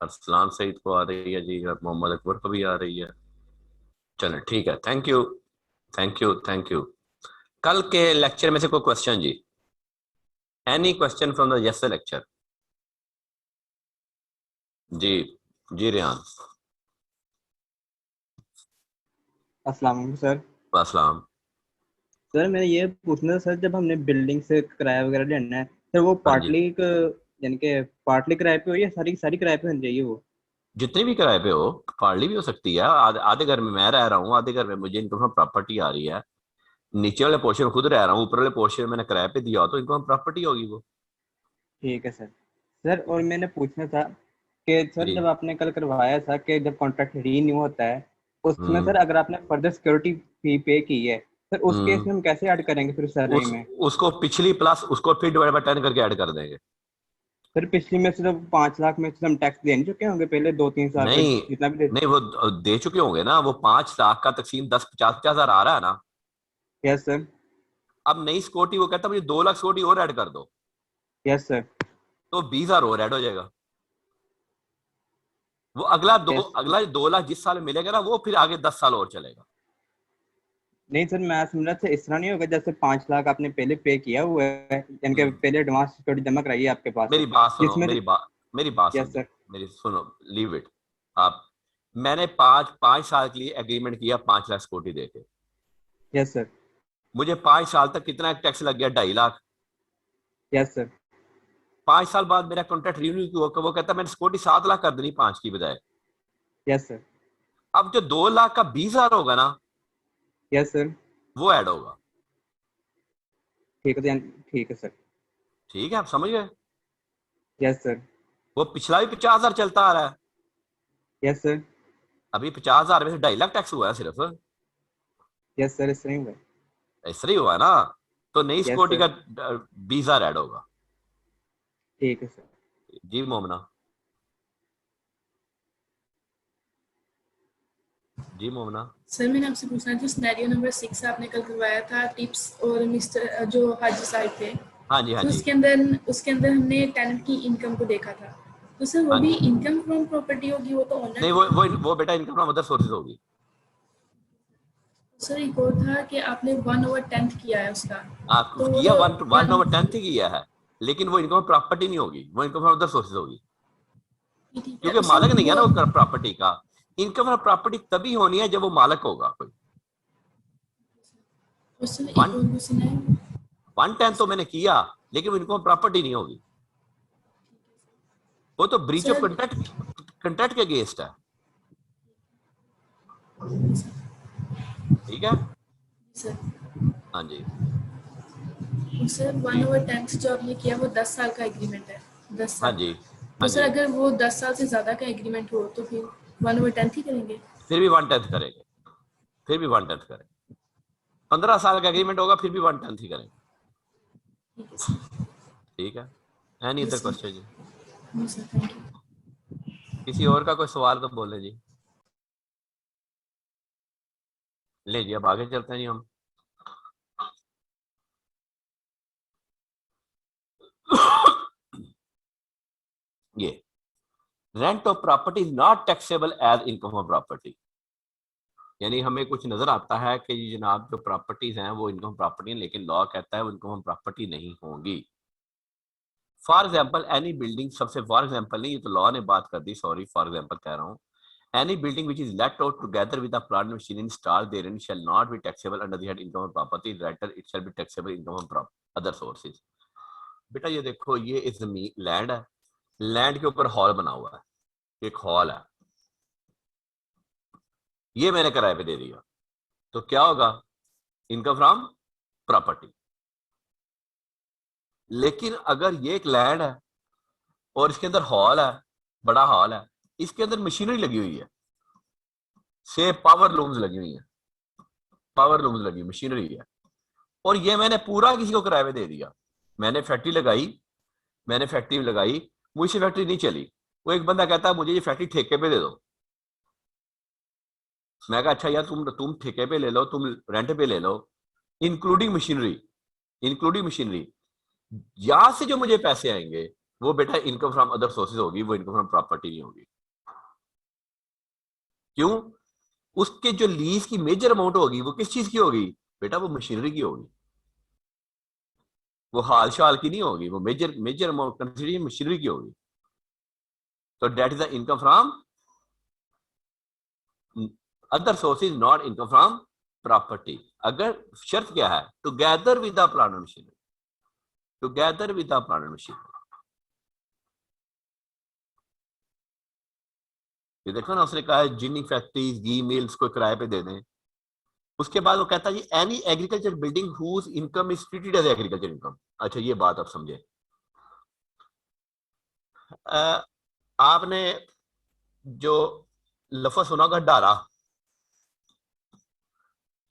अरसलान सईद को आ रही है जी, और मोहम्मद अकबर को भी आ रही है। चलो ठीक है, thank you, thank you, thank you. कल के लेक्चर में से कोई क्वेश्चन जी? Any question from the yester lecture? जी, जी रेहान। अस्सलाम वालेकुम सर। अस्सलाम। सर मैं ये पूछना था सर, जब हमने बिल्डिंग से किराया वगैरह लेना है सर, वो हाँ जी, यानी कि पार्टली किराए पे हो या सारी सारी किराए पे होनी चाहिए वो? जितने भी किराए पे हो, पार्ली भी हो सकती है। आधे आधे घर में मैं रह रहा हूँ, आधे घर में मुझे इनकम फ्रॉम प्रॉपर्टी आ रही है। नीचे वाले पोर्शन में खुद रह रहा हूँ, ऊपर वाले पोर्शन में मैंने किराए पे दिया हो, तो इनकम प्रॉपर्टी होगी वो। ठीक है सर। सर और मैंने पूछना था कि सर, जी। जब आपने कल करवाया था कि जब कॉन्ट्रैक्ट रीन्यू होता है उसमें हम्म। सर, अगर आपने फर्दर सिक्योरिटी फी पे की है सर, उस केस हम्म। में हम कैसे ऐड करेंगे फिर सैलरी उस में? उसको पिछली प्लस उसको फिर डिवाइड बाय 10 करके ऐड कर देंगे। सर पिछली में सिर्फ 5 लाख में से हम टैक्स दे नहीं चुके होंगे पहले 2-3 साल का नहीं, जितना भी? नहीं, वो दे चुके होंगे ना। वो 5 लाख का तकसीम 10 50 50 हजार आ रहा है ना। Yes sir. अब नई सिक्योरिटी वो कहता है मुझे 2 लाख सिक्योरिटी और ऐड कर दो, यस सर। तो 20 हजार और ऐड हो जाएगा। वो यस। अगला 2 लाख जिस साल मिलेगा ना, वो फिर आगे 10 साल और चलेगा। नहीं सर, मैं समझ रहा था इस तरह नहीं होगा, जैसे 5 लाख आपने पहले पे किया हुआ है, यानी कि हम्म। पहले एडवांस सिक्योरिटी जमा कराई है आपके पास, मेरी बात सुनो, जिसमें? मेरी बात यस सुनो, सर। मेरी सुनो। Leave it. आप मैंने 5 5 साल के लिए एग्रीमेंट किया, 5 लाख सिक्योरिटी देके। Yes sir. मुझे 5 साल तक कितना टैक्स लग गया? 2.5 लाख। Yes sir. 5 साल बाद मेरा कॉन्ट्रैक्ट रिन्यू किया, वो कहता है मैंने सिक्योरिटी 7 लाख कर देनी 5 की बजाय। Yes sir. अब जो 2 लाख का 20 हजार होगा ना, यस सर। वो ऐड होगा। ठीक है ठीक है सर। ठीक है, आप समझ गए? Yes sir. वो पिछला भी 50 हजार चलता आ रहा है। Yes sir. अभी 50 हजार में से 2.5 लाख टैक्स हुआ है सिर्फ। यस सर, इस तरह ही हुआ है। ऐसा ही हुआ है ना। तो नई यस सिक्योरिटी सर। का 20 हजार ऐड होगा। ठीक है सर। जी मोमना। जी मोमना। सर मैंने आपसे पूछना था, सिनेरियो नंबर 6 आपने कल करवाया था टिप्स और मिस्टर जो हाजी साहब थे, हाँ जी, हाँ तो जी, उसके अंदर हमने टेनेंट की इनकम को देखा था। तो सर वो हाँ भी जी। इनकम फ्रॉम प्रॉपर्टी होगी, वो तो ओनर नहीं, थी ना? वो बेटा इनकम फ्रॉम अदर सोर्सेज होगी। सर एक और था कि आपने 1/10 किया है उसका, आप तो वो किया तो 1/10 ही किया है, लेकिन वो इनकम प्रॉपर्टी नहीं होगी, वो इनकम फ्रॉम अदर सोर्सेज होगी। ठीक है क्योंकि सर मालक नहीं है वो। ना वो प्रॉपर्टी का। इनकम फ्रॉम प्रॉपर्टी तभी होनी है जब वो मालक होगा कोई। और सर वन एक और क्वेश्चन है। 1/10 तो मैंने किया, लेकिन वो इनकम प्रॉपर्टी नहीं होगी। वो तो ब्रीच ऑफ सर कंट्रैक्ट के अगेंस्ट है। ठीक है। सर हाँ जी, सर जी, 1/10 जो आपने किया वो 10 साल का एग्रीमेंट है, 10 साल। हाँ जी, तो हाँ सर जी। अगर वो 10 साल से ज्यादा का एग्रीमेंट हो तो फिर 1/10 ही करेंगे? फिर भी 1/10 करेंगे, फिर भी 1/10 करेंगे। 15 साल का एग्रीमेंट होगा, फिर भी 1/10 ही करेंगे। ठीक है सर। ठीक है। Any other yes sir. Question जी? No sir, thank you. किसी और का कोई सवाल तो बोले जी। ले जी, अब आगे चलते हैं जी हम। ये rent of property is not taxable as income of property. यानी हमें कुछ नजर आता है कि ये जनाब जो प्रॉपर्टीज हैं वो इनकम प्रॉपर्टी है, लेकिन लॉ कहता है वो इनकम प्रॉपर्टी नहीं होंगी। फॉर एग्जाम्पल एनी बिल्डिंग, सबसे फॉर एग्जाम्पल नहीं, ये तो लॉ ने बात कर दी, सॉरी, फॉर एग्जाम्पल कह रहा हूँ। Any building which is let out together with the plant machine installed therein shall not be taxable under the head income of property, rather it shall be taxable income of other sources. बेटा ये देखो, ये इस जमीन land है, land के ऊपर hall बना हुआ है, एक हॉल है, ये मैंने किराए पे दे दिया, तो क्या होगा? Income from property. लेकिन अगर ये एक लैंड है और इसके अंदर हॉल है, बड़ा हॉल है, इसके अंदर मशीनरी लगी हुई है, से पावर लूम्स लगी हुई है, पावर लूम्स लगी मशीनरी है, और ये मैंने पूरा किसी को किराए पे दे दिया। मैंने फैक्ट्री लगाई, मैंने फैक्ट्री लगाई, मुझसे फैक्ट्री नहीं चली। वो एक बंदा कहता है मुझे ये फैक्ट्री ठेके पे दे दो। मैं कहा अच्छा यार, तुम ठेके पे ले लो, तुम रेंट पे ले लो, इंक्लूडिंग मशीनरी, इंक्लूडिंग मशीनरी। यहां से जो मुझे पैसे आएंगे वो बेटा इनकम फ्रॉम अदर सोर्सेज होगी, वो इनकम फ्रॉम प्रॉपर्टी नहीं होगी। क्यों? उसके जो लीज की मेजर अमाउंट होगी वो किस चीज की होगी बेटा? वो मशीनरी की होगी, वो हाल शाल की नहीं होगी, वो major major amount consider machinery की होगी। तो that is the income from other sources, not income from property. अगर शर्त क्या है? Together with the plant and machinery, together with the plant and machinery. ये देखो ना, उसने कहा है जिनी फैक्ट्रीज घी मिल्स को किराए पे दे दें। उसके बाद वो कहता है जी any agriculture building whose income is treated as agriculture income. अच्छा ये बात आप समझे। आपने जो लफ्ज सुना होगा डारा,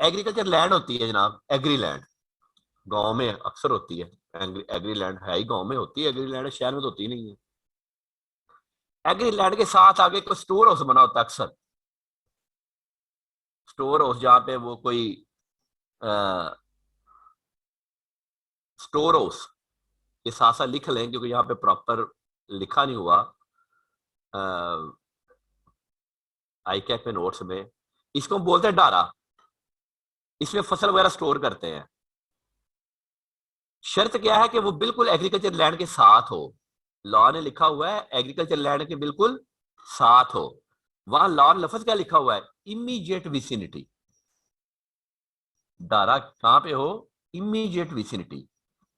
एग्रीकल्चर लैंड होती है जनाब, एग्री लैंड गांव में अक्सर होती है। एग्री लैंड है ही गांव में होती है, एग्री लैंड शहर में तो होती नहीं है। एग्री लैंड के साथ आगे कोई स्टोर हाउस बना होता है अक्सर, स्टोर हाउस जहां पे वो कोई स्टोर हाउस, ये साथ साथ लिख लें क्योंकि यहाँ पे प्रॉपर लिखा नहीं हुआ आई कैक में नोट्स में। इसको हम बोलते हैं डारा, इसमें फसल वगैरह स्टोर करते हैं। शर्त क्या है कि वो बिल्कुल एग्रीकल्चर लैंड के साथ हो। लॉ ने लिखा हुआ है एग्रीकल्चर लैंड के बिल्कुल साथ हो। वहां लॉ लफ्ज क्या लिखा हुआ है? Immediate vicinity. डारा कहां पे हो? Immediate vicinity.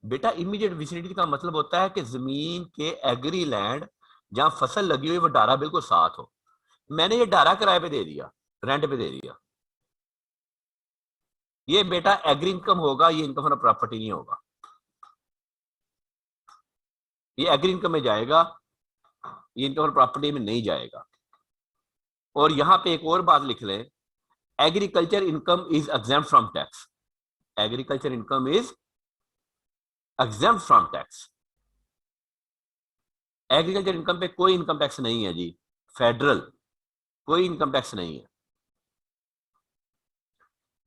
बेटा इमीडिएट विसिनिटी का मतलब होता है कि जमीन के एग्री लैंड जहां फसल लगी हुई वो डारा बिल्कुल साथ हो। मैंने ये डारा किराए पे दे दिया, रेंट पे दे दिया, ये बेटा एग्री इनकम होगा, ये इनकम फ्रॉम प्रॉपर्टी नहीं होगा, ये एग्री इनकम में जाएगा, ये इनकम फ्रॉम प्रॉपर्टी में नहीं जाएगा। और यहां पे एक और बात लिख लें, agriculture income is exempt from tax. Agriculture income is exempt from tax. Agriculture income पे कोई इनकम टैक्स नहीं है जी, फेडरल कोई इनकम टैक्स नहीं है।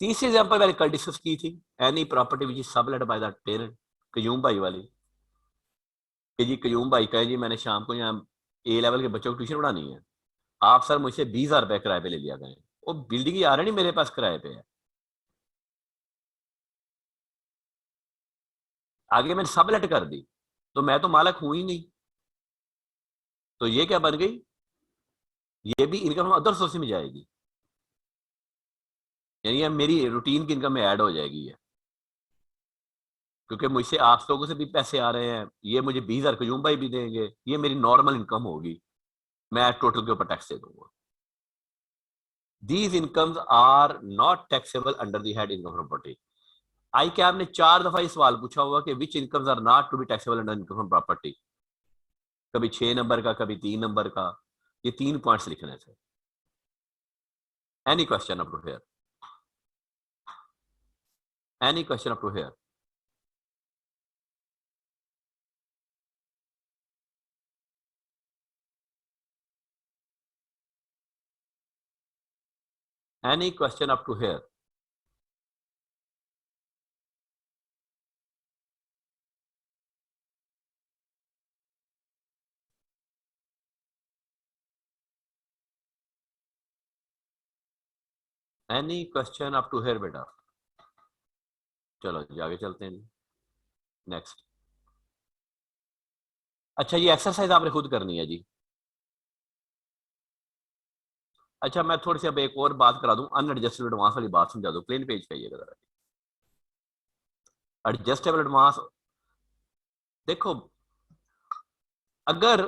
तीसरी एग्जांपल मैंने कल डिस्कस की थी, any property which is sublet by the tenant, Qayyum भाई वाली। कि जी कयूम भाई कहे जी मैंने शाम को यहाँ ए लेवल के बच्चों को ट्यूशन पढ़ानी है, आप सर मुझसे 20,000 रुपए किराए पे ले लिया गए। वो बिल्डिंग ही आ रही नहीं मेरे पास किराए पे है, आगे मैंने सबलेट कर दी तो मैं तो मालिक हूं ही नहीं। तो ये क्या बन गई? ये भी इनकम अदर सोर्स में जाएगी, यानी ये मेरी रूटीन की इनकम में ऐड हो जाएगी है, क्योंकि मुझसे आप लोगों से भी पैसे आ रहे हैं, ये मुझे 20,000 कयूम भाई भी देंगे, ये मेरी नॉर्मल इनकम होगी, मैं टोटल के ऊपर टैक्स दे दूंगा। These incomes are not taxable under the head income from property. आई कैब ने 4 दफा ये सवाल पूछा हुआ कि which incomes are not to be taxable under income from property, कभी 6 नंबर का, कभी 3 नंबर का। ये 3 पॉइंट्स लिखने थे। Any question up to here? Any question up to here? Any question up to here? Any question up to here बेटा? चलो जी आगे चलते हैं। नेक्स्ट। अच्छा ये एक्सरसाइज आपने खुद करनी है जी। अच्छा मैं थोड़ी सी अब एक और बात करा दूं, अनएडजस्टेबल एडवांस वाली बात समझा दूं, प्लेन पेज पे आइएगा जरा। एडजस्टेबल एडवांस देखो, अगर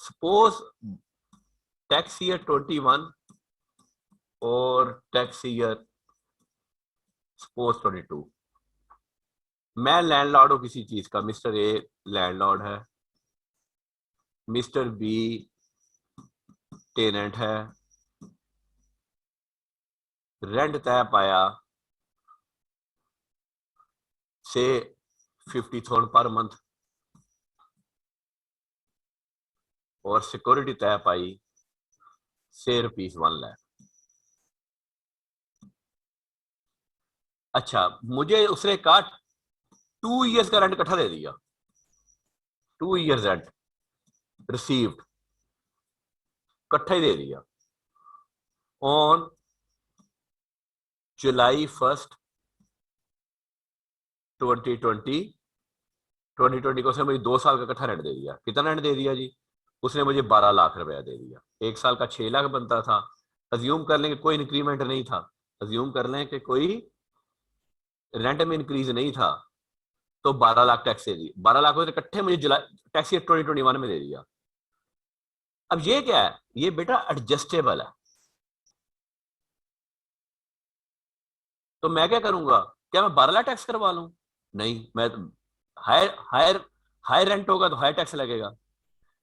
सपोज टैक्स ईयर 21 और टैक्स ईयर सपोज 22, मैं लैंडलॉर्ड हूं किसी चीज का, मिस्टर ए लैंडलॉर्ड है, मिस्टर बी टेनेंट है, रेंट तय पाया से 50,000 पर मंथ, और सिक्योरिटी तय पाई से ₹1 लाख। अच्छा मुझे उसने कहा 2 ईयर्स का रेंट इकट्ठा दे दिया, 2 ईयर्स रेंट रिसीव्ड इकट्ठा ही दे दिया ऑन जुलाई 1 2020 को उसने मुझे 2 साल का इकट्ठा रेंट दे दिया। कितना रेंट दे दिया जी? उसने मुझे 12 लाख रुपया दे दिया। 1 साल का 6 लाख बनता था। अज्यूम कर लें कि कोई इंक्रीमेंट नहीं था, अज्यूम कर लें कि कोई रेंट में इंक्रीज नहीं था, तो 12 लाख टैक्स दे दी। 12 लाख इकट्ठे मुझे जुलाई टैक्स 2021 में दे दिया। अब ये क्या है? ये बेटा एडजस्टेबल है। तो मैं क्या करूंगा? क्या मैं 12 लाख टैक्स करवा लूं? नहीं, मैं हायर हायर हायर रेंट होगा तो हायर टैक्स लगेगा।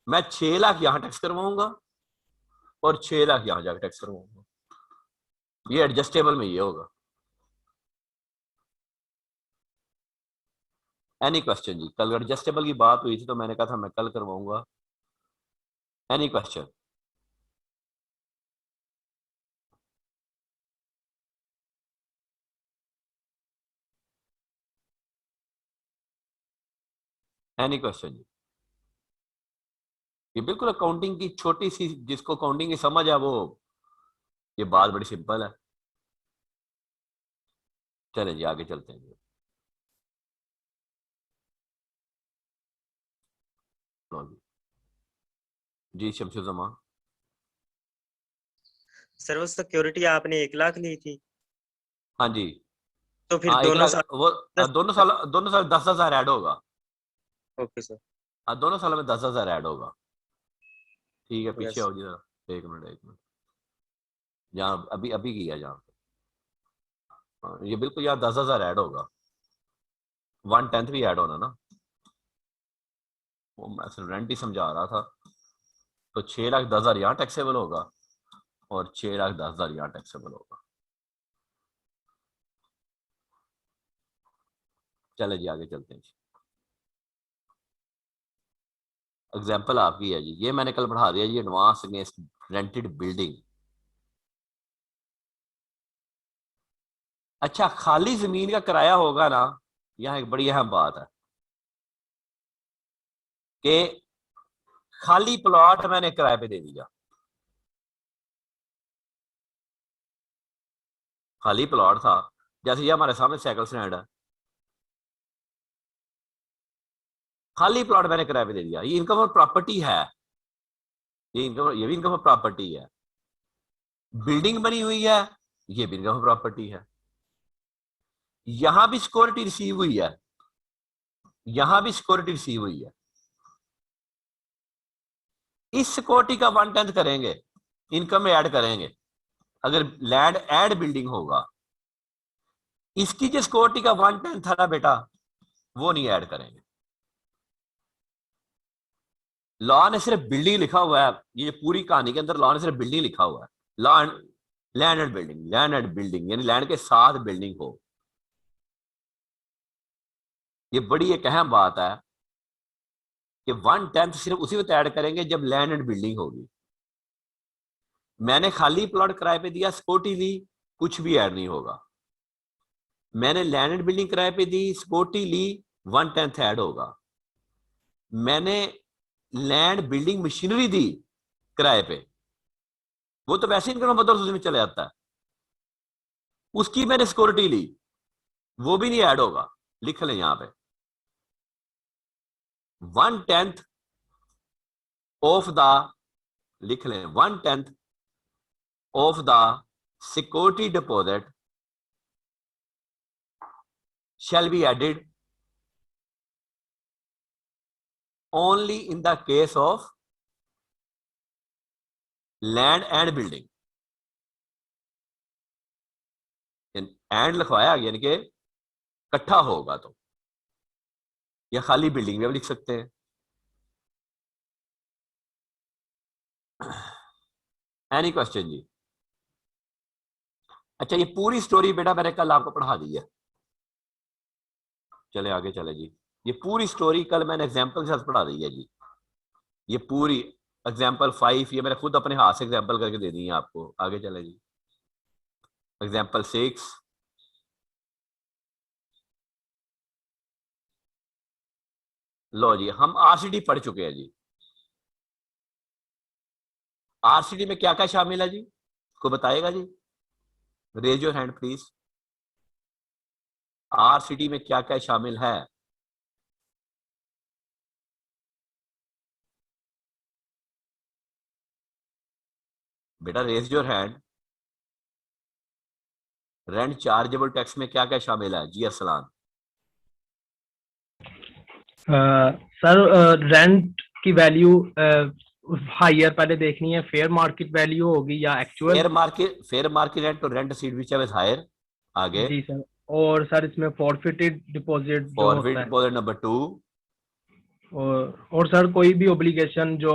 मैं 6 लाख यहां टैक्स करवाऊंगा और 6 लाख यहां जाकर टैक्स करवाऊंगा। ये एडजस्टेबल में ये होगा। एनी क्वेश्चन जी? कल एडजस्टेबल की बात हुई थी तो मैंने कहा था मैं कल करवाऊंगा। Any question? एनी क्वेश्चन जी? ये बिल्कुल अकाउंटिंग की छोटी सी, जिसको अकाउंटिंग की समझ है वो, ये बात बड़ी सिंपल है। चलें जी आगे चलते हैं जी। शमशुज़मा, सर वो सिक्योरिटी आपने 1 लाख ली थी, हाँ जी। तो फिर हाँ 1 दोनों लाख साल वो 10। दोनों साल 10,000 ऐड होगा। Okay sir. हाँ, दोनों सालों में 10,000 ऐड होगा। ठीक है, पीछे यस। आओ जी जरा। एक मिनट। जहाँ अभी अभी किया जहाँ पे, हाँ, ये बिल्कुल यहाँ 10,000 ऐड होगा। 1/10 भी ऐड होना ना, वो मैं सिर्फ रेंट ही समझा रहा था। तो 6,10,000 यहाँ टैक्सेबल होगा और 6,10,000 यहाँ टैक्सेबल होगा। चले जी आगे चलते हैं। एग्जाम्पल आपकी है जी, ये मैंने कल पढ़ा दिया जी, एडवांस अगेंस्ट रेंटेड बिल्डिंग। अच्छा, खाली जमीन का किराया होगा ना, यहाँ एक बड़ी अहम बात है कि खाली प्लॉट मैंने किराए पे दे दिया। खाली प्लॉट था, जैसे ये हमारे सामने साइकिल स्टैंड है, खाली प्लॉट मैंने किराए पे दे दिया। ये इनकम ऑफ प्रॉपर्टी है, ये भी इनकम ऑफ प्रॉपर्टी है। बिल्डिंग बनी हुई है, ये भी इनकम ऑफ प्रॉपर्टी है। यहां भी सिक्योरिटी रिसीव हुई है, यहां भी सिक्योरिटी रिसीव हुई है। इस सिक्योरिटी का 1/10 करेंगे, इनकम में ऐड करेंगे। अगर लैंड एंड बिल्डिंग होगा, इसकी जो सिक्योरिटी का 1/10 था ना बेटा, वो नहीं ऐड करेंगे। लॉ ने सिर्फ बिल्डिंग लिखा हुआ है, ये पूरी कहानी के अंदर लॉ ने सिर्फ बिल्डिंग लिखा हुआ है। Law land and building, land and building यानी लैंड के साथ बिल्डिंग हो। ये बड़ी एक अहम बात है कि 1/10 सिर्फ उसी वक्त ऐड करेंगे जब लैंड एंड बिल्डिंग होगी। मैंने खाली प्लॉट किराए पे दिया, सिक्योरिटी ली, कुछ भी ऐड नहीं होगा। मैंने लैंड एंड बिल्डिंग किराए पे दी, सिक्योरिटी ली, 1/10 ऐड होगा। मैंने लैंड बिल्डिंग मशीनरी दी किराए पे, वो तो वैसे इनकम बदौलत में चले जाता है। उसकी मैंने सिक्योरिटी ली, वो भी नहीं ऐड होगा। लिख लें यहां पे 1/10 ऑफ द, लिख लें 1/10 of the security deposit shall be added only in the case of land and building। And लिखवाया यानी कि इकट्ठा होगा तो, या खाली बिल्डिंग में भी लिख सकते हैं। एनी क्वेश्चन जी? अच्छा, ये पूरी स्टोरी बेटा मैंने कल आपको पढ़ा दी है। चले आगे चले जी। ये पूरी स्टोरी कल मैंने एग्जाम्पल के साथ पढ़ा दी है जी। ये पूरी एग्जाम्पल 5 ये मैंने खुद अपने हाथ से एग्जाम्पल करके दे दी है आपको। आगे चले जी। एग्जाम्पल 6, लो जी, हम आरसीडी पढ़ चुके हैं जी। आरसीडी में क्या क्या शामिल है जी, को बताएगा जी? Raise your hand please. RCD में क्या क्या शामिल है? बेटा raise your hand. Rent chargeable tax में क्या क्या शामिल है जी अरसलान? सर रेंट की वैल्यू हायर पहले देखनी है, फेयर मार्केट वैल्यू होगी या एक्चुअल? फेयर मार्केट रेंट और rent received which is higher. आगे जी सर। और सर इसमें फॉरफिटेड डिपॉजिट जो होता फॉरफिट है, डिपॉजिट नंबर 2। और सर कोई भी ओब्लिगेशन जो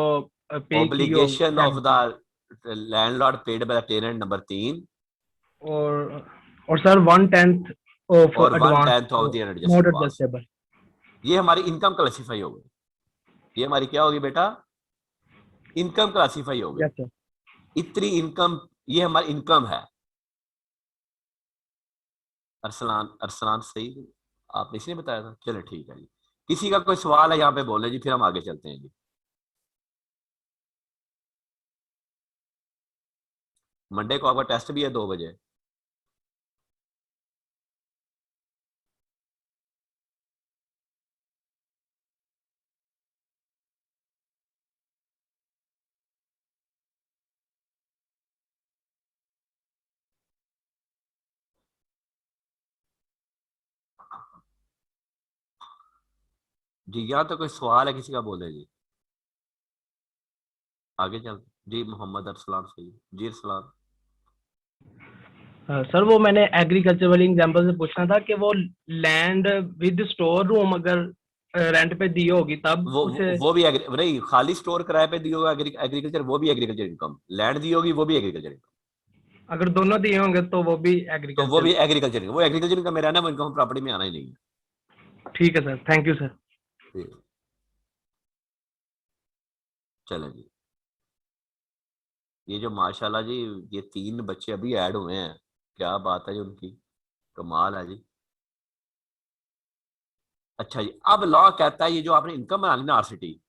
पे की हो obligation of the landlord paid by the tenant number 3। और सर 1/10 ऑफ और advance 1/10 of the not unadjusted cost. Adjustable. ये हमारी इनकम क्लासिफाई हो गई। ये हमारी क्या होगी बेटा? इनकम क्लासिफाई हो गई। Yes sir. इतनी इनकम, ये हमारी इनकम है। अरसलान, अरसलान सही आपने इसने बताया था। चलो ठीक है जी। किसी का कोई सवाल है यहाँ पे बोले जी, फिर हम आगे चलते हैं जी। मंडे को आपका टेस्ट भी है 2 बजे। जी यहाँ तो कोई सवाल है किसी का, बोले जी। आगे चल जी। मोहम्मद अरसलान सही जी। अरसलान सर वो मैंने एग्रीकल्चर वाली एग्जांपल से पूछना था कि वो लैंड विद स्टोर रूम अगर रेंट पे दी होगी तब उसे। वो भी नहीं, खाली स्टोर किराए पे दी होगा एग्रीकल्चर, वो भी एग्रीकल्चर इनकम। लैंड दी होगी वो भी एग्रीकल्चर इनकम। अगर दोनों दिए होंगे तो वो भी तो वो एग्रीकल्चर। भी एग्रीकल्चर इनकम, वो एग्रीकल्चर इनकम में रहना, वो इनकम प्रॉपर्टी में आना ही नहीं है। ठीक है सर, थैंक यू सर। ठीक। चलें जी। ये जो माशाल्लाह जी, ये 3 बच्चे अभी ऐड हुए हैं, क्या बात है जी उनकी, कमाल है जी। अच्छा जी, अब लॉ कहता है ये जो आपने इनकम बना ली ना आरसीटी,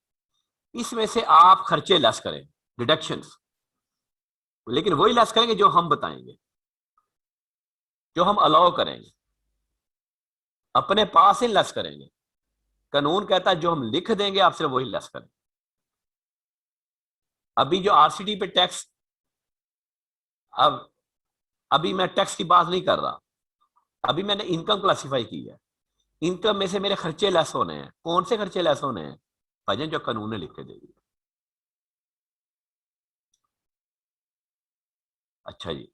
इसमें से आप खर्चे लेस करें, डिडक्शंस, लेकिन वही लेस करेंगे जो हम बताएंगे, जो हम अलाउ करेंगे, अपने पास ही लेस करेंगे। कानून कहता है जो हम लिख देंगे आप सिर्फ वही लेस करें। अभी जो आरसीटी पे टैक्स, अब अभी मैं टैक्स की बात नहीं कर रहा, अभी मैंने इनकम क्लासिफाई की है। इनकम में से मेरे खर्चे लेस होने हैं। कौन से खर्चे लेस होने हैं भाईजान? जो कानून ने लिख के दे दिया। अच्छा जी,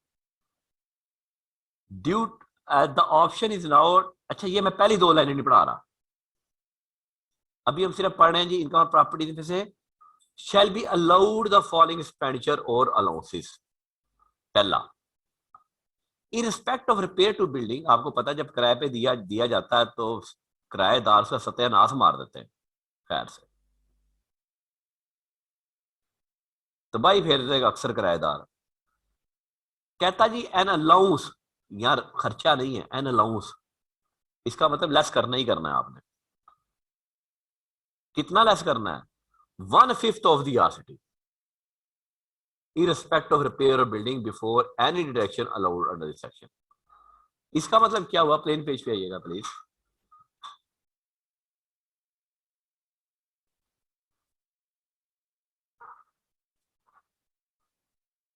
due the option is now. अच्छा, ये मैं पहली 2 लाइनें नहीं पढ़ा रहा, अभी हम सिर्फ पढ़ रहे हैं जी। इनकम और प्रॉपर्टी में से shall be allowed the following expenditure और अलाउंसेस। पहला, in respect of repair to building. आपको पता है जब किराए पे दिया जाता है तो किराएदार उसका सत्यानाश मार देते हैं, खैर से तबाही फेर देगा अक्सर किराएदार। कहता जी एन अलाउंस, यार खर्चा नहीं है, एन अलाउंस, इसका मतलब लेस करना ही करना है आपने। कितना लेस करना है? 1/5 of the RCT in respect of repair और building before any deduction allowed under this section. इसका मतलब क्या हुआ? प्लेन पेज पे आइएगा प्लीज।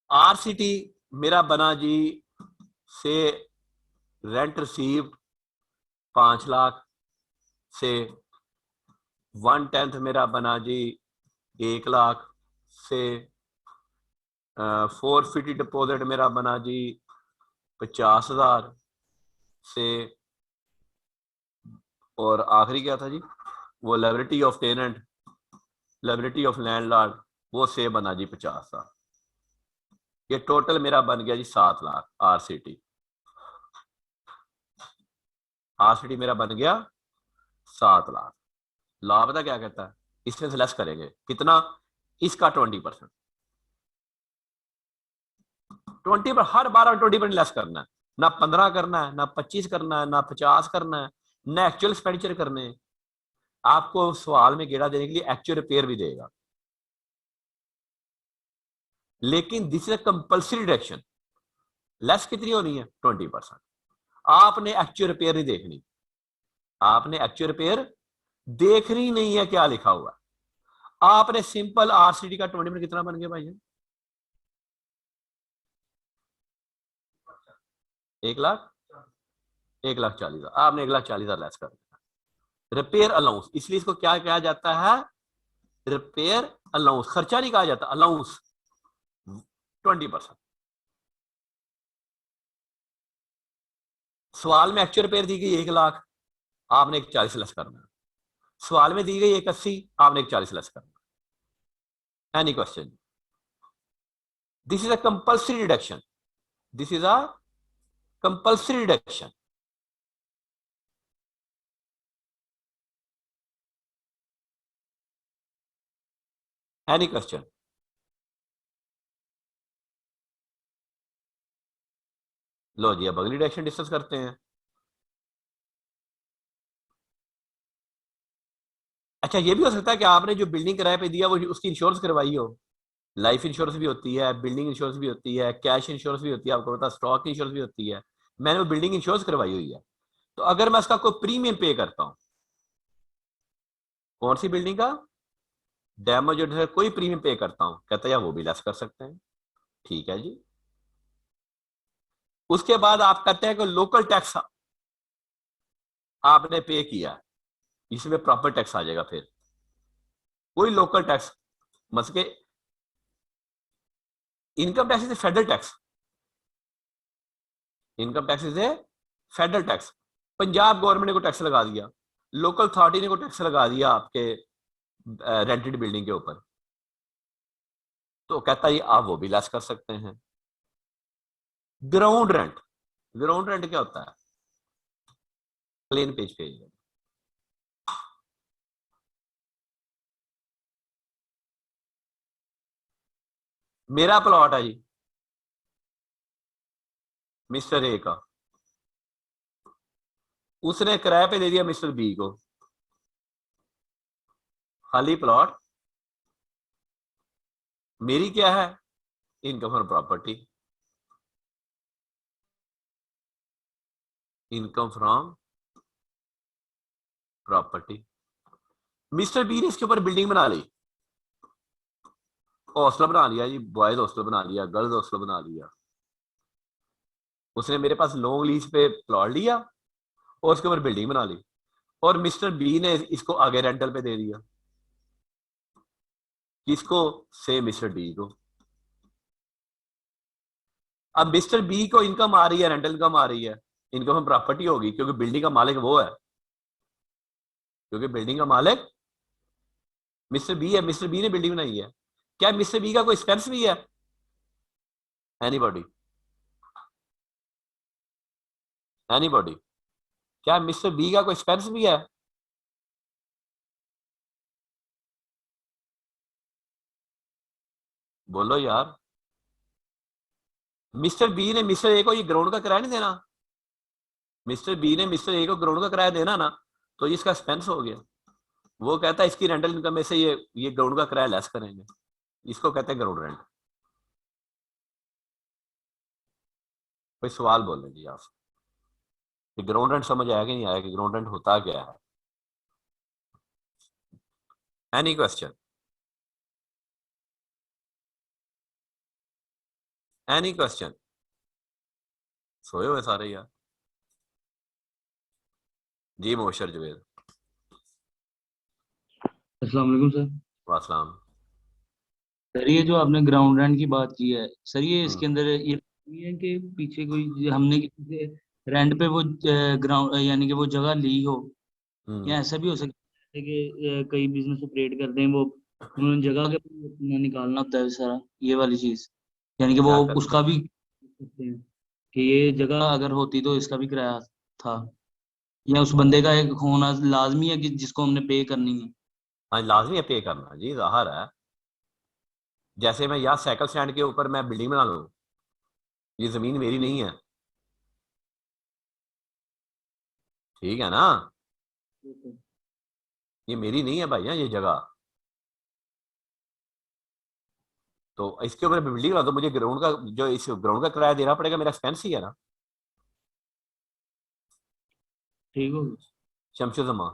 आरसीटी मेरा बना जी से रेंट रिसीव्ड 5 लाख से 1/10 मेरा बना जी 1 लाख से 450 डिपॉजिट मेरा बना जी 50,000 से, और आखिरी क्या था जी? वो liability of tenant, liability of landlord, वो से बना जी 50,000। ये टोटल मेरा बन गया जी 7 लाख आरसीटी। आरसीटी मेरा बन गया 7 लाख। लॉ पता क्या कहता है? इसमें से लेस करेंगे कितना? इसका 20%। 20 पर हर बार 20% लेस करना है। ना 15 करना है, ना 25 करना है, ना 50 करना है, ना एक्चुअल एक्सपेंडिचर करने हैं। आपको सवाल में गेड़ा देने के लिए एक्चुअल रिपेयर भी देगा, लेकिन this is compulsory deduction. Less कितनी होनी है? 20%। आपने एक्चुअल रिपेयर नहीं देखनी, आपने एक्चुअल रिपेयर देखनी नहीं है क्या लिखा हुआ है। आपने सिंपल आरसीडी का 20% कितना बन गया भाई? 1,00,000, 1,40,000। आपने 1,40,000 लेस कर दिया। रिपेयर अलाउंस, इसलिए इसको क्या कहा जाता है? Repair allowance. खर्चा नहीं कहा जाता, अलाउंस 20%। सवाल में एक्चुअल रिपेयर दी गई 1,00,000, आपने 40 लेस करना है। सवाल में दी गई 180, आपने 40 लेस करना है। Any question? This is a compulsory deduction, this is a compulsory deduction. Any question? लो जी, अब अगली डिडक्शन डिस्कस करते हैं। अच्छा, ये भी हो सकता है कि आपने जो बिल्डिंग किराए पे दिया वो उसकी इंश्योरेंस करवाई हो। लाइफ इंश्योरेंस भी होती है, बिल्डिंग इंश्योरेंस भी होती है, कैश इंश्योरेंस भी होती है, आपको पता स्टॉक इंश्योरेंस भी होती है। मैंने वो बिल्डिंग इंश्योरेंस करवाई हुई है, तो अगर मैं उसका कोई प्रीमियम पे करता हूं, कौन सी बिल्डिंग का डैमेज है, कोई प्रीमियम पे करता हूं, कहता है यार वो भी लेस कर सकते हैं। ठीक है जी। उसके बाद आप कहते हैं कि लोकल टैक्स आपने पे किया, इसमें प्रॉपर टैक्स आ जाएगा। फिर कोई लोकल टैक्स, मतलब के income tax is federal tax, income tax is a federal tax. Punjab government ने को टैक्स लगा दिया, लोकल अथॉरिटी ने को टैक्स लगा दिया आपके रेंटेड बिल्डिंग के ऊपर, तो कहता है आप वो भी लेस कर सकते हैं। ग्राउंड रेंट, ग्राउंड रेंट क्या होता है? प्लेन पेज पे मेरा प्लॉट है जी, मिस्टर ए का, उसने किराए पे दे दिया मिस्टर बी को, खाली प्लॉट। मेरी क्या है? Income from property, income from property. Mister B ने इसके ऊपर बिल्डिंग बना ली, हॉस्टल बना लिया जी, बॉयज हॉस्टल बना लिया, गर्ल्स हॉस्टल बना लिया। उसने मेरे पास लॉन्ग लीज पे प्लॉट लिया और उसके ऊपर बिल्डिंग बना ली, और मिस्टर बी ने इसको आगे रेंटल पे दे दिया। किसको? से मिस्टर डी को। अब मिस्टर बी को इनकम आ रही है, रेंटल इनकम आ रही है, इनकम प्रॉपर्टी होगी, क्योंकि बिल्डिंग का मालिक वो है, क्योंकि बिल्डिंग का मालिक मिस्टर बी है, मिस्टर बी ने बिल्डिंग बनाई है। क्या मिस्टर बी का कोई एक्सपेंस भी है? एनीबॉडी? एनीबॉडी? क्या मिस्टर बी का कोई एक्सपेंस भी है? बोलो यार। मिस्टर बी ने मिस्टर ए को ये ग्राउंड का किराया नहीं देना, मिस्टर बी ने मिस्टर ए को ग्राउंड का किराया देना ना, तो इसका एक्सपेंस हो गया। वो कहता है इसकी रेंटल इनकम में से ये ग्राउंड का किराया लेस करेंगे, इसको कहते हैं ग्राउंड रेंट। कोई सवाल बोल जी आप, ग्राउंड रेंट समझ आया कि नहीं आया, कि ग्राउंड रेंट होता क्या है? Any question? Any question? सोए हुए सारे यार। जी मोशर जुबेद। अस्सलाम वालेकुम सर। वासलाम। सर ये जो आपने ग्राउंड रेंट की बात की है सर, ये इसके अंदर ये है कि पीछे कोई हमने किसी से रेंट पे वो ग्राउंड यानी कि वो जगह ली हो, या ऐसा भी हो सकता है कि कई बिजनेस ऑपरेट करते हैं वो उन्होंने जगह के अपना निकालना होता है सारा, ये वाली चीज, यानी कि वो क्या कर उसका भी सकते हैं कि ये जगह अगर होती तो इसका भी किराया था, या उस बंदे का एक होना लाजमी है कि जिसको हमने पे करनी है। हाँ लाजमी है पे करना जी, जाहिर है। जैसे मैं यहाँ साइकिल स्टैंड के ऊपर मैं बिल्डिंग बना लूँ, ये जमीन मेरी नहीं है, ठीक है ना? ये मेरी नहीं है भाई, ये जगह। तो इसके ऊपर बिल्डिंग लगा दो, मुझे ग्राउंड का जो इस ग्राउंड का किराया देना पड़ेगा, मेरा एक्सपेंस ही है ना। ठीक होगी। शमशुजमा।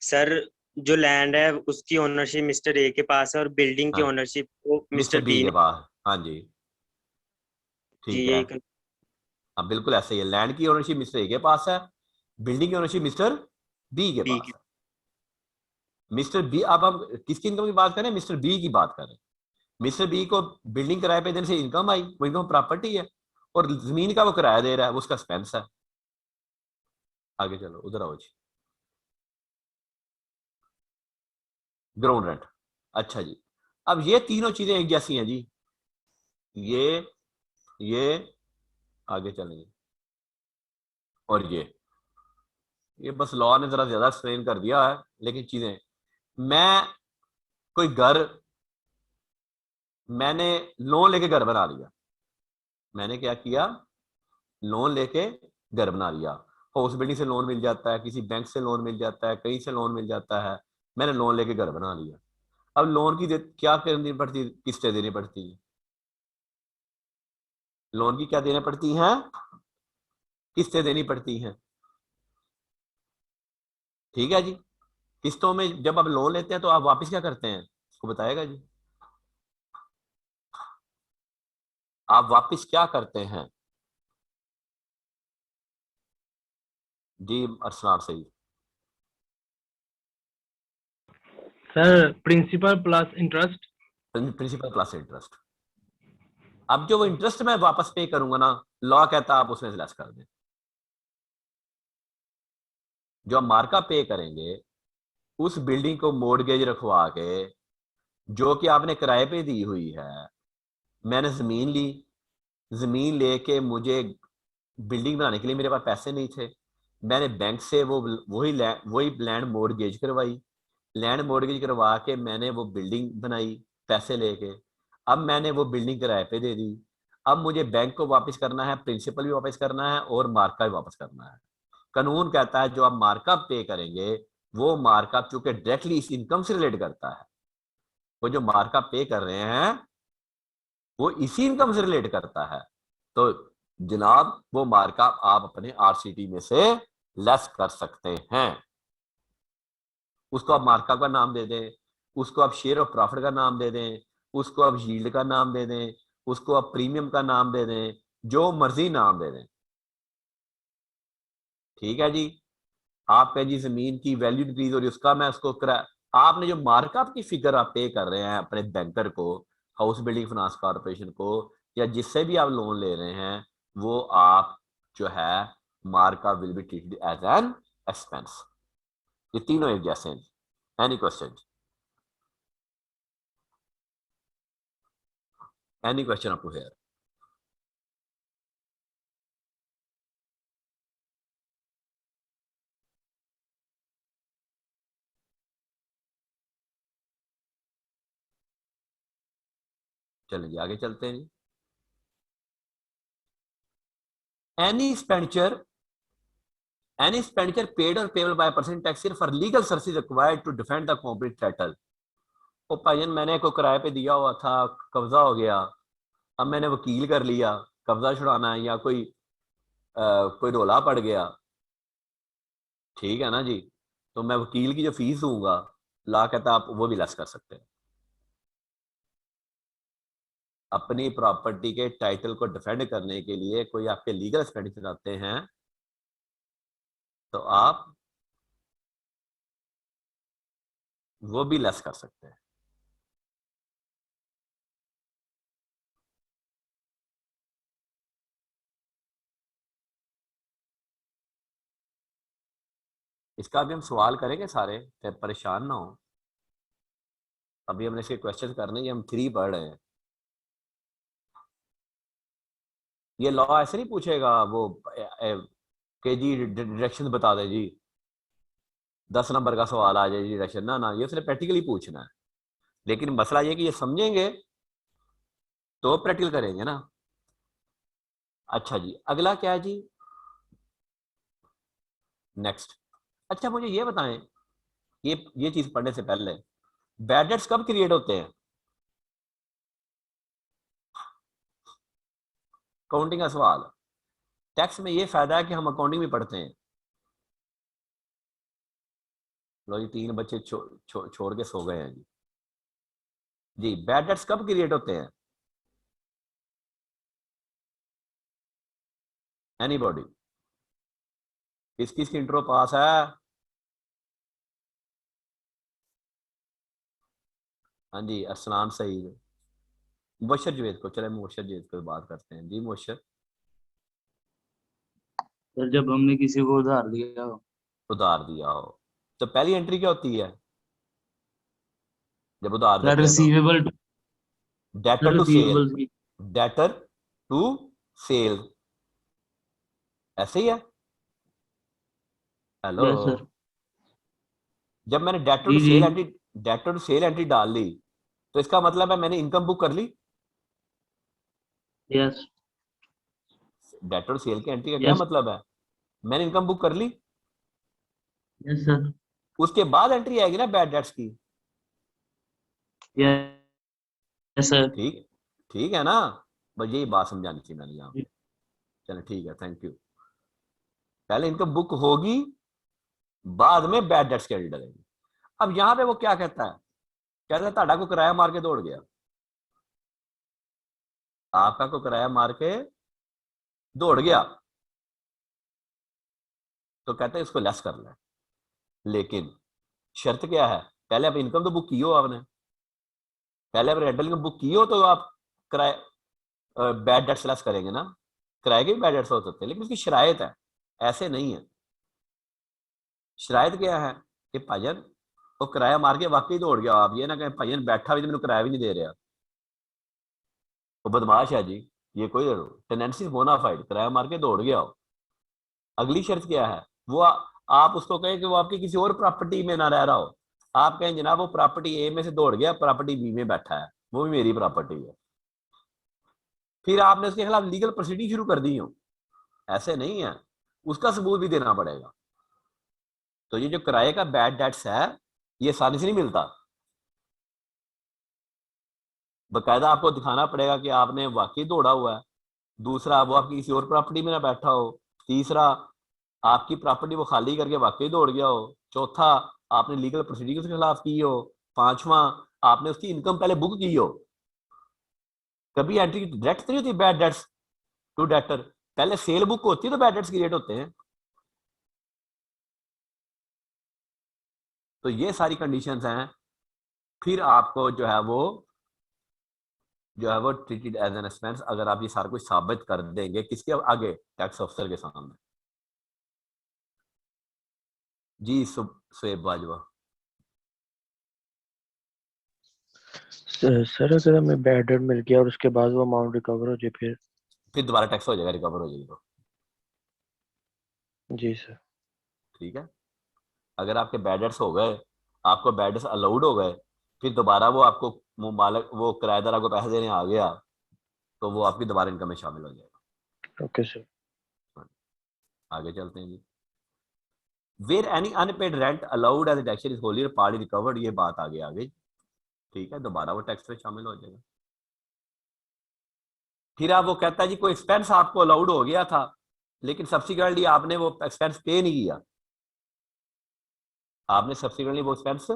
सर जो लैंड है उसकी ओनरशिप मिस्टर ए के पास है और बिल्डिंग की हाँ, ओनरशिप वो मिस्टर मिस्टर बी बी के ने। पास। हाँ जी, जी ठीक है। यही हाँ बिल्कुल ऐसे ही है, लैंड की ओनरशिप मिस्टर ए के पास है, बिल्डिंग की ओनरशिप मिस्टर बी के बी पास की। है। मिस्टर बी, अब हम किसकी इनकम की बात करें? मिस्टर बी की बात करें। मिस्टर बी को बिल्डिंग किराए पे देने से इनकम आई, वो इनकम प्रॉपर्टी है, और जमीन का वो किराया दे रहा है, वो उसका एक्सपेंस है। आगे चलो, उधर आओ जी। Ground rent. अच्छा जी, अब ये तीनों चीजें एक जैसी हैं जी। ये आगे चलेंगे, और ये बस लॉ ने जरा ज्यादा एक्सप्लेन कर दिया है, लेकिन चीजें, मैं कोई घर, मैंने लोन लेके घर बना लिया। मैंने क्या किया? लोन लेके घर बना लिया। हाउस बिल्डिंग से लोन मिल जाता है, किसी बैंक से लोन मिल जाता है, कहीं से लोन मिल जाता है। मैंने लोन लेके घर बना लिया। अब लोन की क्या करनी पड़ती है? किस्तें देनी पड़ती है। लोन की क्या देनी पड़ती हैं? किस्तें देनी पड़ती हैं। ठीक है जी। किस्तों में जब आप लोन लेते हैं तो आप वापस क्या करते हैं, इसको बताएगा जी। आप वापस क्या करते हैं जी? अरसलान सही। Sir principal plus interest. Principal plus interest. अब जो वो इंटरेस्ट मैं वापस पे करूंगा ना, लॉ कहता है आप उसमें से लेस कर दें। जो आप मार्कअप पे करेंगे, उस बिल्डिंग को मोर्गेज रखवा के, जो कि आपने किराए पे दी हुई है, मैंने जमीन ली, जमीन लेके मुझे बिल्डिंग बनाने के लिए मेरे पास पैसे नहीं थे, मैंने बैंक से वही लैंड मोर्गेज करवाई। लैंड मोर्गेज करवा के मैंने वो बिल्डिंग बनाई पैसे लेके। अब मैंने वो बिल्डिंग किराए पे दे दी। अब मुझे बैंक को वापस करना है, प्रिंसिपल भी वापस करना है, और मार्का भी वापस करना है। कानून कहता है जो आप मार्कअप पे करेंगे, वो मार्कअप चूंकि डायरेक्टली इस इनकम से रिलेट करता है, वो जो मार्कअप पे कर रहे हैं वो इसी इनकम से रिलेट करता है। तो जनाब वो मार्कअप आप अपने आरसीटी में से लेस कर सकते हैं। उसको आप मार्कअप का नाम दे दें, उसको आप शेयर ऑफ प्रॉफिट का नाम दे दें, उसको आप यील्ड का नाम दे दें, उसको आप प्रीमियम का नाम दे दें, जो मर्जी नाम दे दें। ठीक है जी। आपका जी जमीन की वैल्यू इंक्रीज हो रही है, उसका मैं उसको आपने जो मार्कअप की फिगर आप पे कर रहे हैं अपने बैंकर को, हाउस बिल्डिंग फाइनेंस कॉर्पोरेशन को, या जिससे भी आप लोन ले रहे हैं, वो आप जो है markup will be treated as an expense. ये तीनों एक जैसे हैं। Any question? एनी क्वेश्चन आपको है? चलें जी, आगे चलते हैं जी। Any expenditure Any expenditure paid or payable by a person taxpayer for legal services required to defend the complete title। ओ भाईजान, मैंने कोई किराए पे दिया हुआ था, कब्जा हो गया, अब मैंने वकील कर लिया, कब्जा छुड़ाना है, या कोई रोला पड़ गया, ठीक है ना जी, तो मैं वकील की जो फीस दूंगा, ला कहता आप वो भी लेस कर सकते हैं। अपनी प्रॉपर्टी के टाइटल को डिफेंड करने के लिए कोई आपके लीगल एक्सपेंडिचर आते हैं, तो आप वो भी लेस कर सकते हैं। इसका भी हम सवाल करेंगे सारे, फिर परेशान ना हो। अभी हमने इसके क्वेश्चन करने, ये हम 3 पढ़ रहे हैं। ये लॉ ऐसे नहीं पूछेगा वो के जी डायरेक्शन बता दे जी, 10 नंबर का सवाल आ जाए जी डायरेक्शन, ना ना, ये उसने प्रैक्टिकली पूछना है। लेकिन मसला ये कि ये समझेंगे तो प्रैक्टिकल करेंगे ना। अच्छा जी, अगला क्या है जी? नेक्स्ट, अच्छा मुझे ये बताएं, ये चीज पढ़ने से पहले बैड डेट्स कब क्रिएट होते हैं? अकाउंटिंग का सवाल। टैक्स में ये फायदा है कि हम अकाउंटिंग भी पढ़ते हैं। लो जी 3 बच्चे छोड़ के सो गए हैं जी। जी बैड डेट्स कब क्रिएट होते हैं? एनीबॉडी? किस किस की इंट्रो पास है? हाँ जी अरसलान सईद, मुबशर जवेद को, चले मुबशर जवेद को बात करते हैं। जी मुबशर। सर जब हमने किसी को उधार दिया हो। उधार दिया हो तो पहली एंट्री क्या होती है जब उधार सर देते हैं? तो receivable, debtor to sale, receivables की। डेटर टू सेल, ऐसे ही है। Hello, yes sir. जब मैंने डेटर टू जी जी। Sale entry, debtor to sale entry डाल ली तो इसका मतलब है मैंने इनकम बुक कर ली। यस डेटर टू सेल की एंट्री का क्या यस मतलब है? मैंने इनकम बुक कर ली, यस सर। उसके बाद एंट्री आएगी ना बैड डेट्स की। Yes sir. ठीक, ठीक है ना? बस यही बात समझानी थी मैंने यहाँ पे। चलो ठीक है, थैंक यू। पहले इनकम बुक होगी, बाद में बैड डेट्स की एंट्री डलेगी। अब यहाँ पे वो क्या कहता है, कहता है ताड़ा को किराया मार के दौड़ गया, आपका को किराया मार के दौड़ गया, तो कहते हैं इसको लेस कर ले। लेकिन शर्त क्या है, पहले आप इनकम तो बुक की हो आपने, पहले आप रेंटल इनकम बुक की हो तो आप किराए बैड डेट्स लेस करेंगे ना। किराए के भी बैड डेट्स हो सकते हैं, लेकिन उसकी शरायत है, ऐसे नहीं है। शरायत क्या है कि भाईजान वो किराया मार के वाकई दौड़ गया, आप ये ना कहें भाईजान बैठा भी तो मैंने किराया भी नहीं दे रहा, वो बदमाश है जी। ये कोई टेनेंसी बोनाफाइड, किराया मार के दौड़ गया हो। अगली शर्त क्या है, वो आप उसको कहें कि वो आपकी किसी और प्रॉपर्टी में ना रह रहा हो। आप कहें जनाब वो प्रॉपर्टी ए में से दौड़ गया, प्रॉपर्टी बी में बैठा है, वो भी मेरी प्रॉपर्टी है। फिर आपने उसके खिलाफ लीगल प्रोसीडिंग शुरू कर दी हो, ऐसे नहीं है, उसका सबूत भी देना पड़ेगा। तो ये जो किराए का बैड डेट्स है ये आसानी से नहीं मिलता, बकायदा आपको दिखाना पड़ेगा कि आपने वाकई दौड़ा हुआ है। दूसरा, वो आपकी किसी और प्रॉपर्टी में ना बैठा हो। तीसरा, आपकी प्रॉपर्टी वो खाली करके वाकई दौड़ गया हो। चौथा, आपने लीगल प्रोसीडिंग के खिलाफ की हो। पांचवा, आपने उसकी इनकम पहले बुक की हो। कभी एंट्री डायरेक्ट नहीं होती बैड डेट्स टू डेटर, पहले सेल बुक होती है तो बैड डेट्स क्रिएट होते हैं। तो ये सारी कंडीशंस हैं, फिर आपको जो है वो ट्रीटेड एज एन एक्सपेंस, अगर आप ये सारा कुछ साबित कर देंगे किसके आगे, टैक्स ऑफिसर के सामने। जी सुएब बाजवा। सर अगर हमें बैड डेट मिल गया और उसके बाद वो अमाउंट रिकवर हो जाए फिर दोबारा टैक्स हो जाएगा, रिकवर हो जाएगी। तो जी सर। ठीक है, अगर आपके बैड डेट्स हो गए, आपको बैड डेट्स अलाउड हो गए, फिर दोबारा वो आपको वो मालिक वो किराएदार आपको पैसे देने आ गया, तो वो आपकी दोबारा इनकम में शामिल हो जाएगा। Okay sir. आगे चलते हैं जी। Where any unpaid rent allowed as tax is wholly partly recovered, ये बात आगे। ठीक है, दोबारा वो टैक्स में शामिल हो जाएगा। फिर आप वो कहता है जी कोई एक्सपेंस आपको अलाउड हो गया था लेकिन सब्सिक्वेंटली आपने वो एक्सपेंस पे नहीं किया। आपने सब्सिक्वेंटली वो एक्सपेंस,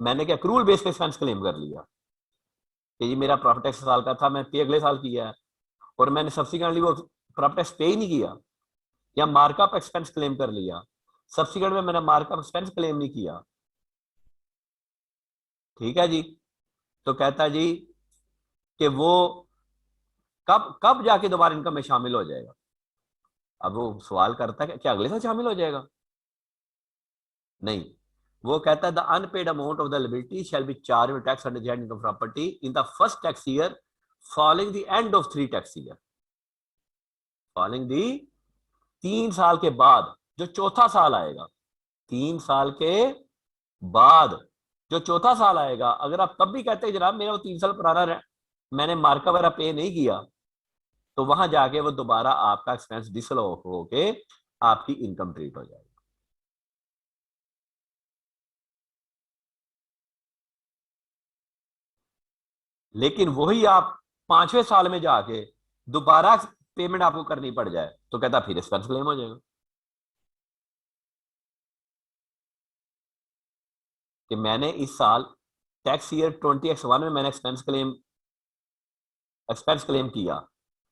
मैंने क्या क्रूल बेस पे एक्सपेंस क्लेम कर लिया कि ये मेरा प्रॉपर्टी टैक्स साल का था, मैं पे अगले साल किया है, और मैंने सब्सिक्वेंटली वो प्रॉपर्टी टैक्स पे ही नहीं किया, या मार्कअप एक्सपेंस क्लेम कर लिया, सब्सिक्वेंट में मैंने मार्कअप एक्सपेंस क्लेम नहीं किया। ठीक है जी, तो कहता है जी कि वो कब कब जाके दोबारा इनकम में शामिल हो जाएगा। अब वो सवाल करता है कि क्या अगले साल शामिल हो जाएगा? नहीं, वो कहता है the unpaid amount of the liability shall be charge with tax under the income property in the first tax year following the end of 3 tax year, following the 3 साल के बाद जो चौथा साल आएगा। 3 साल के बाद जो चौथा साल आएगा, अगर आप तब भी कहते हैं जनाब मेरा वो 3 साल पुराना मैंने मार्का वगैरह पे नहीं किया, तो वहां जाके वो दोबारा आपका एक्सपेंस डिसअलाउ होके आपकी इनकम ट्रीट हो जाएगी। लेकिन वही आप 5वें साल में जाके दोबारा पेमेंट आपको करनी पड़ जाए तो कहता फिर एक्सपेंस क्लेम हो जाएगा कि मैंने इस साल टैक्स ईयर 20X1 में मैंने एक्सपेंस क्लेम किया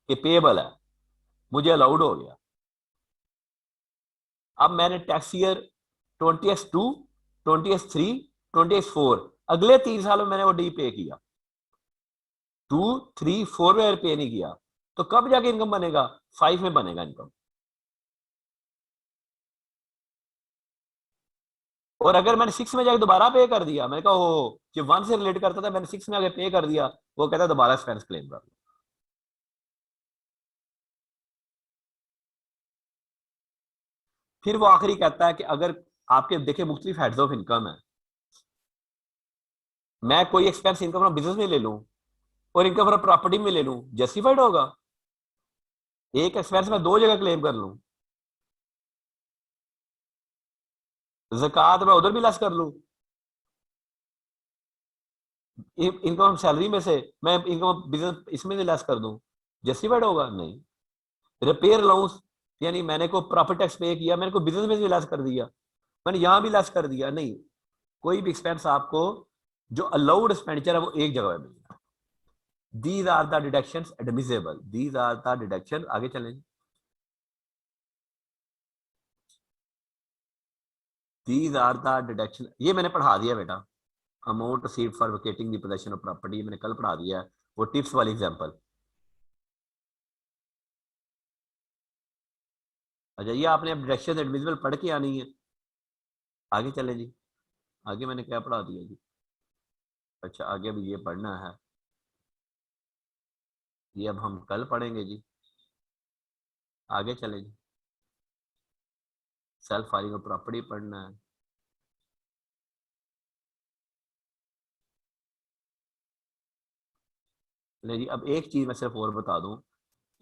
कि पेएबल है, मुझे अलाउड हो गया। अब मैंने tax year 20X2, 20X3, 20X4 अगले 3 सालों में मैंने वो डी पे किया, 2, 3, 4 में पे नहीं किया, तो कब जाके इनकम बनेगा? 5 में बनेगा इनकम। और अगर मैंने 6 में जाके दोबारा पे कर दिया, मैंने कहा ओ जो 1 से रिलेट करता था, मैंने 6 में आगे पे कर दिया, वो कहता दोबारा एक्सपेंस क्लेम कर लो। फिर वो आखिरी कहता है कि अगर आपके देखे मुख्तलिफ हेड्स ऑफ इनकम है, मैं कोई एक्सपेंस इनकम फ्रॉम बिजनेस में ले लूं और इनकम फ्रॉम प्रॉपर्टी में ले लूं, जस्टिफाइड होगा? एक एक्सपेंस में 2 जगह क्लेम कर लूं, ज़कात मैं उधर भी लेस कर लूं, इनकम सैलरी में से मैं इनकम बिजनेस इसमें से लेस कर दूं, जस्टिफाइड होगा? नहीं। रिपेयर अलाउंस यानी मैंने को प्रॉपर्टी टैक्स पे किया, मैंने को बिजनेस में भी लेस कर दिया, मैंने यहां भी लेस कर दिया, नहीं। कोई भी एक्सपेंस आपको जो अलाउड एक्सपेंडिचर है वो एक जगह पे मिलेगा। These are the deductions admissible, these are the deduction. आगे चलें। दीज आर द डिडक्शन, ये मैंने पढ़ा दिया बेटा। Amount received for vacating the possession of property मैंने कल पढ़ा दिया है, वो टिप्स वाली एग्जांपल। अच्छा, ये आपने अब डिडक्शन एडमिसिबल पढ़ के आनी है। आगे चले जी। आगे मैंने क्या पढ़ा दिया जी? अच्छा, आगे अब ये पढ़ना है, ये अब हम कल पढ़ेंगे जी। आगे चले जी। सेल्फ फाइलिंग ऑफ प्रॉपर्टी पढ़ना है। नहीं जी, अब एक चीज मैं सिर्फ और बता दूं,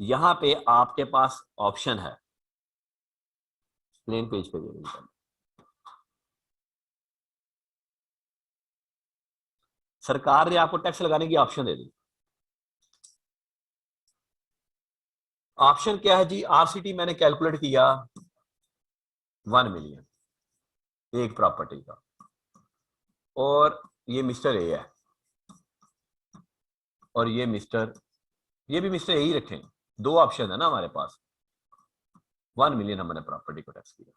यहां पे आपके पास ऑप्शन है, प्लेन पेज पे दे, सरकार ने आपको टैक्स लगाने की ऑप्शन दे दी। ऑप्शन क्या है जी? आरसीटी मैंने कैलकुलेट किया 1 मिलियन एक प्रॉपर्टी का, और ये मिस्टर ए है और ये भी मिस्टर ए ही रखें। 2 ऑप्शन है ना हमारे पास। 1 मिलियन हमने प्रॉपर्टी को टैक्स किया,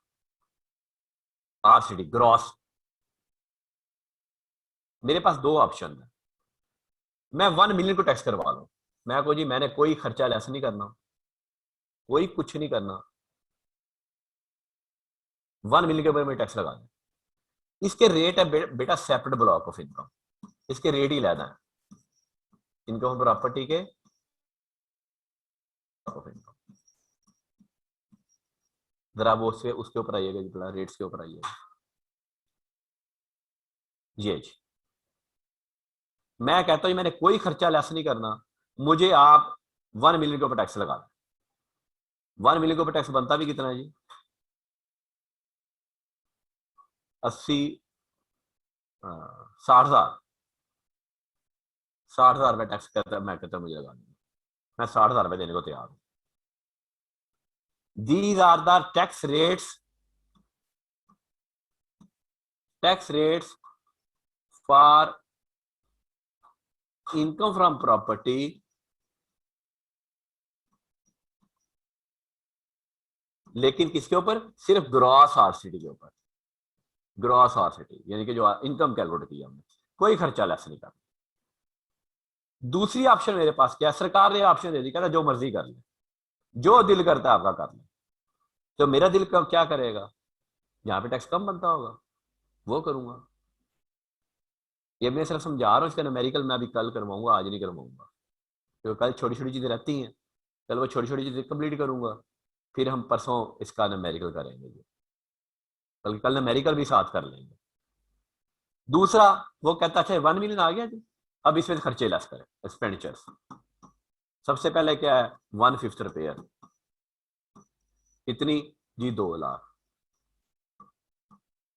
आरसीटी ग्रॉस। मेरे पास 2 ऑप्शन है, मैं 1 मिलियन को टैक्स करवा लूं, मैं को जी मैंने कोई खर्चा लेस नहीं करना, कोई कुछ नहीं करना, 1 मिलियन के ऊपर मैं टैक्स लगा दूं। इसके रेट है बेटा सेपरेट ब्लॉक ऑफ इनकम, इसके रेट ही लेना है इनकम प्रॉपर्टी के ऑफ इनकम। जरा वो उसके ऊपर आइएगा जी, रेट्स के ऊपर आइएगा। ये जी मैं कहता हूं मैंने कोई खर्चा लेस नहीं करना, मुझे आप 1 मिलियन के ऊपर टैक्स लगा दें। 1 मिलियन के ऊपर टैक्स बनता भी कितना है जी? 60,000 60,000 रुपये टैक्स कहता मैं कहता मुझे लगा दूंगा, मैं 60,000 रुपये देने को तैयार हूं। These are the tax rates for income from property लेकिन किसके ऊपर? सिर्फ ग्रॉस आरसीटी के ऊपर। ग्रॉस आरसीटी यानी कि जो इनकम कैलकुलेट की हमने, कोई खर्चा लेस नहीं करना। दूसरी ऑप्शन मेरे पास क्या? सरकार ने ऑप्शन दे दी, कहता जो मर्जी कर ले, जो दिल करता है आपका कर ले। तो मेरा दिल क्या करेगा? यहाँ पे टैक्स कम बनता होगा वो करूंगा। ये मैं सिर्फ समझा रहा हूँ, इसका न्यूमेरिकल मैं अभी कल करवाऊंगा, आज नहीं करवाऊंगा, क्योंकि कल छोटी छोटी चीजें रहती हैं, कल वो छोटी छोटी चीजें कंप्लीट करूंगा, फिर हम परसों इसका न्यूमेरिकल करेंगे, कल न्यूमेरिकल भी साथ कर लेंगे। दूसरा वो कहता अच्छा 1 मिलियन आ गया जी, अब इसमें से खर्चे लेस करें, एक्सपेंडिचर्स। सबसे पहले क्या है? 1/5 रिपेयर, कितनी? जी 2 लाख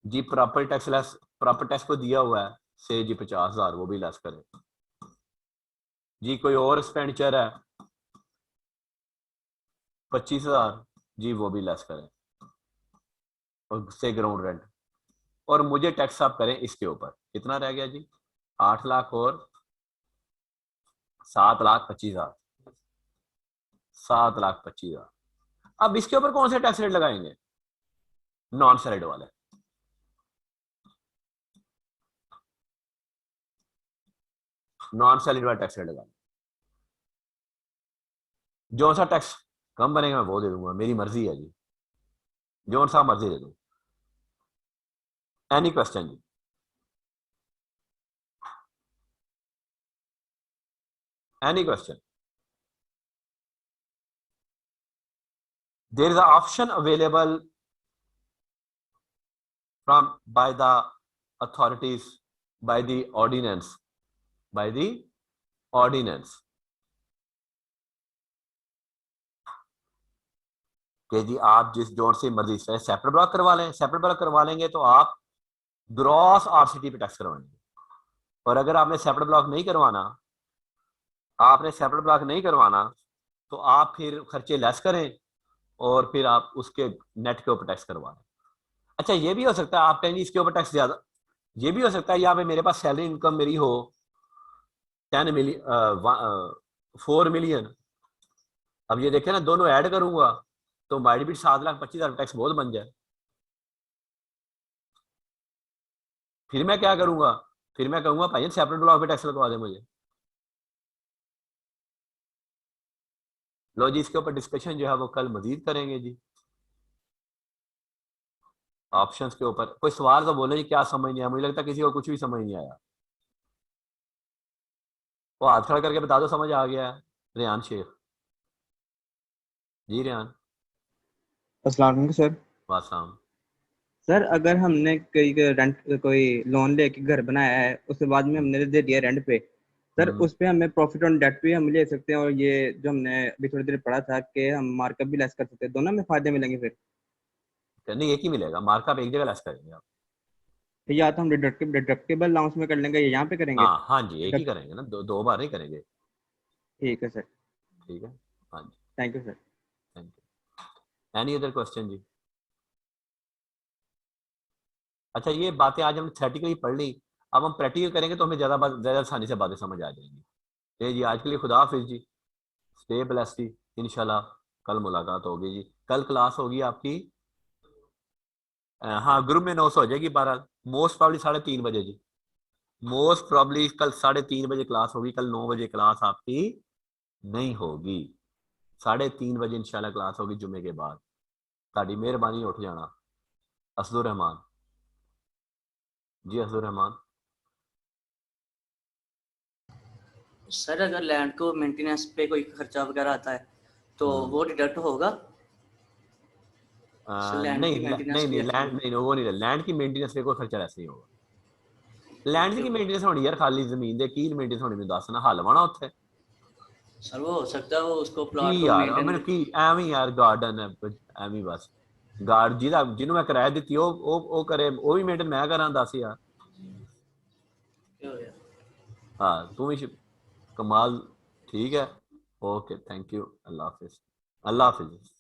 जी। Property tax less, property tax को दिया हुआ है से जी 50,000, वो भी लेस करें जी। कोई और एक्सपेंडिचर है 25,000 जी, वो भी लेस करें और से ग्राउंड रेंट। और मुझे टैक्स आप करें इसके ऊपर, कितना रह गया जी? 8 लाख और 7,25,000, 7,25,000। अब इसके ऊपर कौन से टैक्स रेट लगाएंगे? नॉन सैलरीड वाले। नॉन सैलरीड वाला टैक्स रेट लगाएंगे। जो सा टैक्स कम बनेगा मैं वो दे दूंगा, मेरी मर्जी है जी, जो सा मर्जी दे दूं। एनी क्वेश्चन जी? Any question? There is an option available from by the authorities, by the ordinance, by the ordinance कि जी आप जिस जोन से मर्जी से सेपरेट ब्लॉक करवा लें। सेपरेट ब्लॉक करवा लेंगे तो आप ग्रॉस आरसीटी पे टैक्स करवाएंगे। और अगर आपने सेपरेट ब्लॉक नहीं करवाना, आपने सेपरेट ब्लॉक नहीं करवाना तो आप फिर खर्चे लेस करें और फिर आप उसके नेट के ऊपर टैक्स करवा लें। अच्छा, ये भी हो सकता है आप कहेंगे इसके ऊपर टैक्स ज्यादा, ये भी हो सकता है यहाँ पे मेरे पास सैलरी इनकम मेरी हो 10 मिलियन 4 मिलियन। अब ये देखे ना, दोनों ऐड करूंगा तो माइट भी 7,25,000 टैक्स बहुत बन जाए। फिर मैं क्या करूंगा? फिर मैं कहूंगा भाई सेपरेट ब्लॉक पे टैक्स लगवा दे मुझे। लो जी, इसके ऊपर डिस्कशन जो है वो कल मजीद करेंगे जी। ऑप्शंस के ऊपर कोई सवाल तो बोले जी, क्या समझ नहीं आया? मुझे लगता है किसी को कुछ भी समझ नहीं आया। वो हाथ खड़ा करके बता दो समझ आ गया है। रेहान शेख जी, रेहान। अस्सलाम वालेकुम सर। वासलाम। सर अगर हमने कोई लोन लेके घर बनाया है, उसके बाद में हमने दे दिया रेंट पे, सर उस पे हमें प्रॉफिट ऑन डेट भी हम ले सकते हैं, और ये जो हमने अभी थोड़ी देर पढ़ा था कि हम मार्कअप भी लेस कर सकते हैं, दोनों में फायदे मिलेंगे फिर? नहीं, एक ही मिलेगा, मार्कअप एक जगह लेस करेंगे आप। तो या तो हम डिडक्टेबल अलाउंस में कर लेंगे या यहाँ पे करेंगे? हाँ हाँ जी, एक ही डिडक्ट। करेंगे ना, दो बार नहीं करेंगे। ठीक है सर। ठीक है, हाँ जी। Thank you sir. Thank you. Any other question जी? अच्छा, ये बातें आज हमने थ्योरेटिकली पढ़ ली, अब हम प्रैक्टिकल करेंगे तो हमें ज्यादा आसानी से बातें समझ आ जाएंगी। तो जी आज के लिए खुदा हाफिज जी, स्टे ब्लेस्ड जी। इंशाल्लाह कल मुलाकात होगी जी। कल क्लास होगी आपकी हाँ ग्रुप में 900 हो जाएगी 12, मोस्ट प्रॉब्ली 3:30 बजे जी। मोस्ट प्रॉब्ली कल 3:30 बजे क्लास होगी। कल 9 बजे क्लास आपकी नहीं होगी, 3:30 बजे इंशाल्लाह क्लास होगी जुम्मे के बाद। ताड़ी मेहरबानी उठ जाना। असदुर रहमान जी, असदुर रहमान। सर अगर लैंड को मेंटेनेंस पे कोई खर्चा वगैरह आता है तो वो डिडक्ट होगा? लैंड नहीं की मेंटेनेंस नहीं भी नहीं, आती लैंड है। नहीं, वो नहीं, लैंड की मेंटेनेंस पे कोई खर्चा ऐसे नहीं होगा। लैंड की मेंटेनेंस होनी यार, खाली जमीन दे की मेंटेनेंस होनी, मैं दस ना हल वाना उत्थे सर वो हो सकता है वो उसको प्लॉट की को यार। मेंटेन। मैंने की एवं यार गार्डन है एवं ही बस। गार्ड जिन्हों मैं किराया दी वो करे, वो भी मेंटेन मैं करा 10 यार। हाँ तू भी कमाल। ठीक है, okay, thank you, Allah Hafiz. Allah Hafiz.